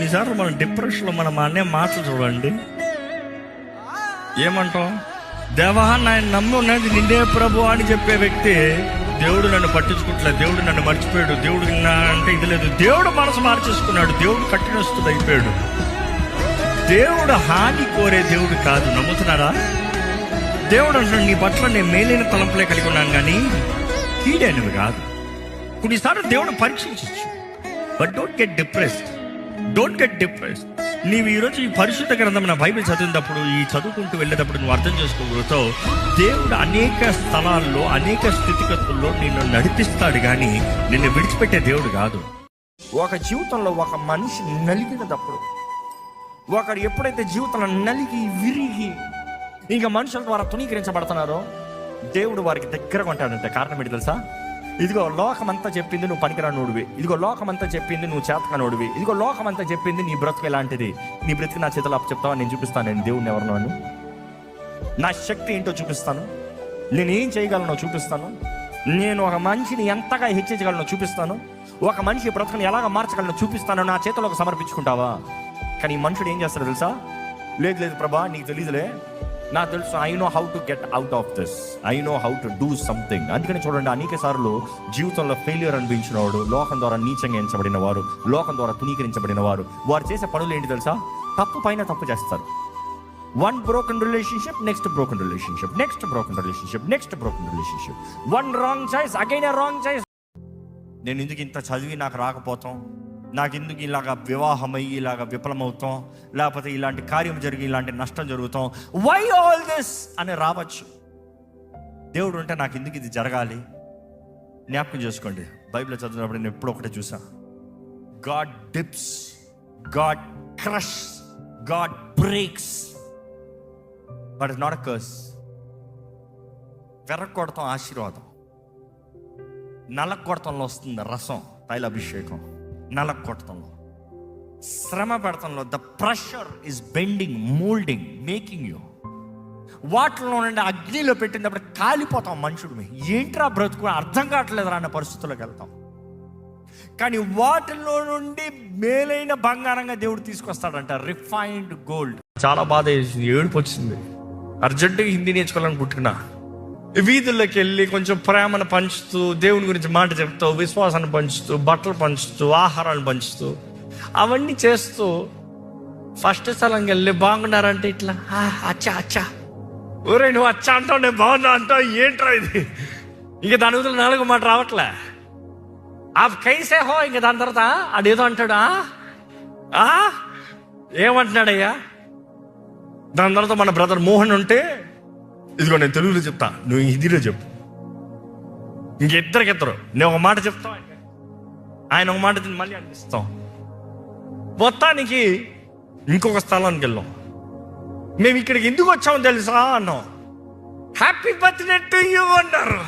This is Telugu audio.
కొన్నిసార్లు మనం డిప్రెషన్లో మనం అనే మాటలు చూడండి, ఏమంటాం? దేవా నాయన నమ్మి ఉన్నది నిండే ప్రభు అని చెప్పే వ్యక్తి, దేవుడు నన్ను పట్టించుకుంటలేదు, దేవుడు నన్ను మర్చిపోయాడు, దేవుడు అంటే ఇది లేదు, దేవుడు మనసు మార్చేసుకున్నాడు, దేవుడు కఠినస్తుడు అయిపోయాడు. దేవుడు హాని కోరే దేవుడు కాదు. నమ్ముతున్నారా? దేవుడు అంటున్నాడు, నీ పట్ల నేను మేలైన తలంపులే కలిగి ఉన్నాను కానీ కీడైనవి కాదు. కొన్నిసార్లు దేవుడు పరీక్షించచ్చు, బట్ డోంట్ గెట్ డిప్రెస్డ్. నీవు ఈరోజు ఈ పరిశుద్ధ గ్రంథమైన బైబిల్ చదివినప్పుడు, ఈ చదువుకుంటూ వెళ్ళేటప్పుడు నువ్వు అర్థం చేసుకోగలుగుతావు, దేవుడు అనేక స్థలాల్లో అనేక స్థితిగతుల్లో నిన్ను నడిపిస్తాడు కానీ నిన్ను విడిచిపెట్టే దేవుడు కాదు. ఒక జీవితంలో ఒక మనిషి నలిగినప్పుడు, ఒకరు ఎప్పుడైతే జీవితంలో నలిగి విరిగి ఇంకా మనుషుల ద్వారా తునీకరించబడుతున్నారో, దేవుడు వారికి దగ్గరగా ఉంటాడంటే కారణం ఏంటి తెలుసా? ఇదిగో లోకమంతా చెప్పింది నువ్వు పనికిరానోడివి, ఇదిగో లోకమంతా చెప్పింది నువ్వు చేతకానోడివి, ఇదిగో లోకమంతా చెప్పింది నీ బ్రతుకు ఎలాంటిది, నీ బ్రతుకు నా చేతులు అప్పు చెప్తావా? నేను చూపిస్తాను, నేను దేవుడిని ఎవరినో, నా శక్తి ఏంటో చూపిస్తాను, నేను ఏం చేయగలనో చూపిస్తాను, నేను ఒక మనిషిని ఎంతగా హెచ్చించగలనో చూపిస్తాను, ఒక మనిషి బ్రతుకుని ఎలాగ మార్చగలనో చూపిస్తాను, నా చేతులకు సమర్పించుకుంటావా? కానీ ఈ మనుషుడు ఏం చేస్తాడు తెలుసా? లేదు ప్రభా, నీకు తెలియదులే, నాకు తెలుసు, I know how to get out of this, I know how to do something. అందుకని చూడండి, అనేక సార్లు జీవితంలో ఫెయిల్యూర్ అనిపించిన వాడు, లోకం ద్వారా నీచంగా ఎంచబడిన వారు, లోకం ద్వారా తునీకరించబడిన వారు, వారు చేసే పనులు ఏంటి తెలుసా? తప్పు పైన తప్పు చేస్తారు. One broken relationship, next broken relationship, next broken relationship, next broken relationship, one wrong choice, again a wrong choice. నేను ఎందుకు ఇంత చదివి నాకు రాకపోతాం, నాకు ఎందుకు ఇలాగ వివాహమై ఇలాగ విఫలమవుతాం, లేకపోతే ఇలాంటి కార్యం జరిగి ఇలాంటి నష్టం జరుగుతాం, వై ఆల్ దిస్ అని రావచ్చు. దేవుడు ఉంటే నాకు ఎందుకు ఇది జరగాలి? జ్ఞాపకం చేసుకోండి, బైబిల్ చదివినప్పుడు నేను ఎప్పుడో ఒకటే చూసా, God dips, God crush, God breaks, but it's not a curse. వెర్రకొడతాం ఆశీర్వాదం, నలకొడతంలో వస్తుంది రసం, తైలాభిషేకం. నలకొట్టడంలో, శ్రమ పెడతంలో, the pressure is bending, moulding, making you. వాటిలో నుండి అగ్నిలో పెట్టినప్పుడు కాలిపోతాం మనుషుడు. ఏంట్రా బ్రతుకు అర్థం కావట్లేదురా అన్న పరిస్థితుల్లోకి వెళ్తాం. కానీ వాటిలో నుండి మేలైన బంగారంగా దేవుడు తీసుకొస్తాడంట, రిఫైన్డ్ గోల్డ్. చాలా బాధ వేసింది, ఏడుపు వచ్చింది. అర్జెంటుగా హిందీ నేర్చుకోవాలనుకుంటున్నా. వీధుల్లోకి వెళ్ళి కొంచెం ప్రేమను పంచుతూ, దేవుని గురించి మాట చెప్తూ, విశ్వాసాన్ని పంచుతూ, బట్టలు పంచుతూ, ఆహారాన్ని పంచుతూ, అవన్నీ చేస్తూ, ఫస్ట్ స్థలంకి వెళ్ళి బాగున్నారంటే ఇట్లా అచ్చా అచ్చా, ఊరే నువ్వు అచ్చా అంటావు, నేను బాగున్నా అంటావు, ఏంట్రా ఇది? ఇంక దాని వదిలి నాలుగు మాట రావట్లే. ఆ కైసే హో, ఇంక దాని తర్వాత అదేదో అంటాడా, ఏమంటున్నాడయ్యా? దాని తర్వాత మన బ్రదర్ మోహన్ ఉంటే, ఇదిగో నేను తెలుగులో చెప్తా, నువ్వు హిందీలో చెప్పు, ఇంకిద్దరికిద్దరు, నేను ఒక మాట చెప్తావు, ఆయన ఒక మాట మళ్ళీ అనిపిస్తాం. మొత్తానికి ఇంకొక స్థలానికి వెళ్ళాం. మేము ఇక్కడికి ఎందుకు వచ్చామో తెలుసా అన్నాం. హ్యాపీ బర్త్డే టు యూ అన్నారు.